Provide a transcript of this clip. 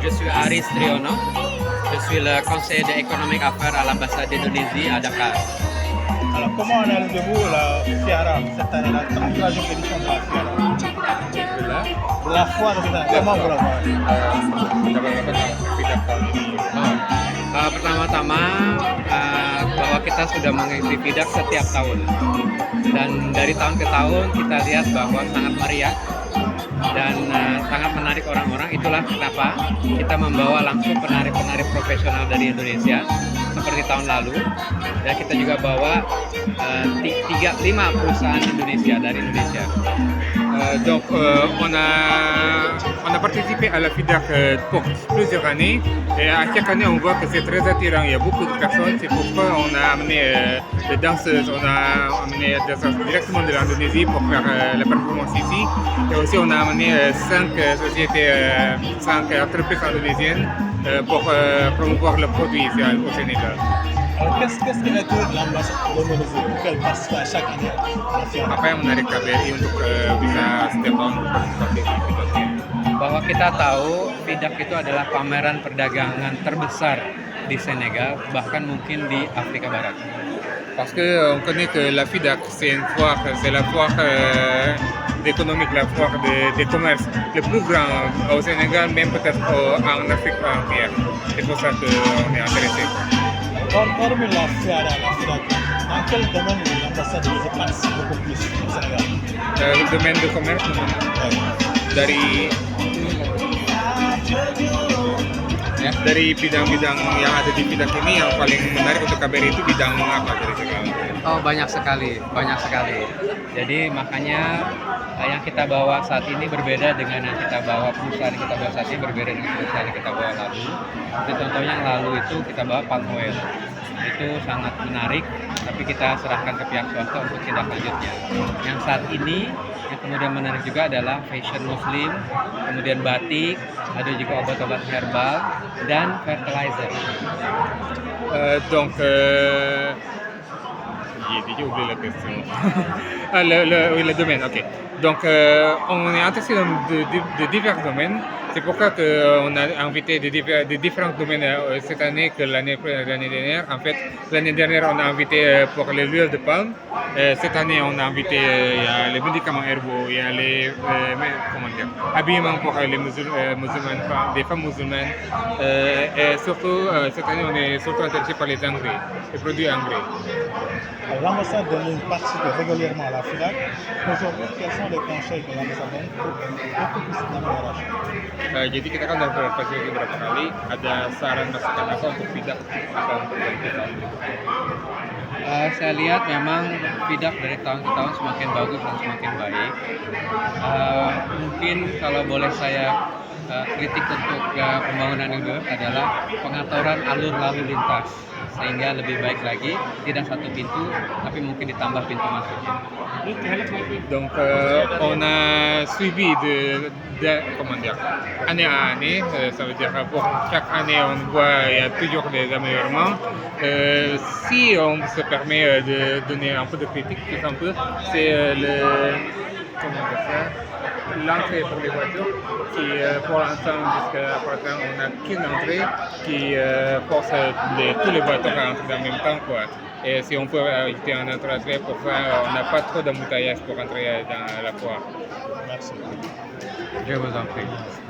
Je suis Aris Triono. Je suis le conseiller économique affaires à l'ambassade d'Indonésie à Dakar. Alors, comment analysez-vous la Fiara cette année, la 33e édition de la Fiara? De la foire de cette année, comment vous la voyez? Pertama-tama bahwa kita sudah mengikuti FIDAK setiap tahun, dan dari tahun ke tahun kita lihat bahwa sangat meriah dan sangat menarik orang-orang. Itulah kenapa kita membawa langsung penari-penari profesional dari Indonesia seperti tahun lalu, dan kita juga bawa 5 perusahaan Indonesia dari Indonesia. On a participé à la FIDAK pour plusieurs années et à chaque année on voit que c'est très attirant. Il y a beaucoup de personnes, c'est pourquoi on a amené des danseuses, on a amené des danseuses directement de l'Indonésie pour faire la performance ici. Et aussi on a amené 5 sociétés, 5 entreprises indonésiennes pour promouvoir le produit ici au Sénégal. Alors, qu'est-ce qui attire l'ambassade d'Indonésie pour qu'elle participe à chaque année à la Fiara? Apa yang menarik KBRI untuk bisa setiap tahun berpartisipasi di FIDAK? Bahwa kita tahu FIDAK itu adalah pameran perdagangan terbesar di Senegal, bahkan mungkin di Afrika Barat. Parce qu'on connaît que la FIDAK, c'est une foire, c'est la foire économique, la foire des commerces le plus grand au Sénégal, même peut-être en Afrique entière. C'est pour ça qu'on est intéressé. Hormis la Fiara, la FIDAK, dans quel domaine l'ambassade participe beaucoup plus au Sénégal? Le domaine de commerce, dari bidang-bidang yang ada di FIDAK ini yang paling menarik untuk KBRI itu bidang apa dari sekarang? Oh, banyak sekali. Jadi makanya yang kita bawa saat ini berbeda dengan yang kita bawa, perusahaan yang kita bawa saat ini berbeda dengan perusahaan yang kita bawa lalu. Jadi contohnya yang lalu itu kita bawa palm oil. Itu sangat menarik, tapi kita serahkan ke pihak swasta untuk tindak lanjutnya. Yang saat ini yang kemudian menarik juga adalah fashion muslim, kemudian batik, ada juga obat-obat herbal dan fertilizer. J'ai déjà oublié la question. Oui, le domaine, ok. Donc, on est intéressé de divers domaines. C'est pourquoi on a invité de différents domaines cette année que l'année dernière. En fait, l'année dernière, on a invité pour l'huile de palme. Cette année, on a invité il y a les médicaments herbaux, il y a les habillements pour les musulmanes, des femmes musulmanes. Et surtout, cette année, on est surtout intéressé par les engrais, les produits engrais. L'ambassade participe régulièrement à la FIDAK. Aujourd'hui, quels sont les conseils que l'ambassade donne pour beaucoup plus d'amélioration? Jadi kita kan udah berpartisipasi beberapa kali, ada saran masukan apa untuk FIDAK atau untuk tahun Saya lihat memang FIDAK dari tahun ke tahun semakin bagus dan semakin baik. Mungkin kalau boleh saya kritik untuk pembangunan itu adalah pengaturan alur lalu lintas, sehingga lebih baik lagi, tidak satu pintu tapi mungkin ditambah pintu masuknya. Donc on a suivi année à année, ça veut dire pour chaque année on voit il y a toujours des améliorements. Si on se permet de donner un peu de critique, tout un peu, c'est l'entrée pour les voitures qui pour l'instant jusqu'à présent on n'a qu'une entrée qui force tous les voitures à entrer en même temps, quoi. Et si on peut ajouter un autre aspect pour faire, on n'a pas trop d'embouteillage pour entrer dans la foire. Merci. Je vous en prie.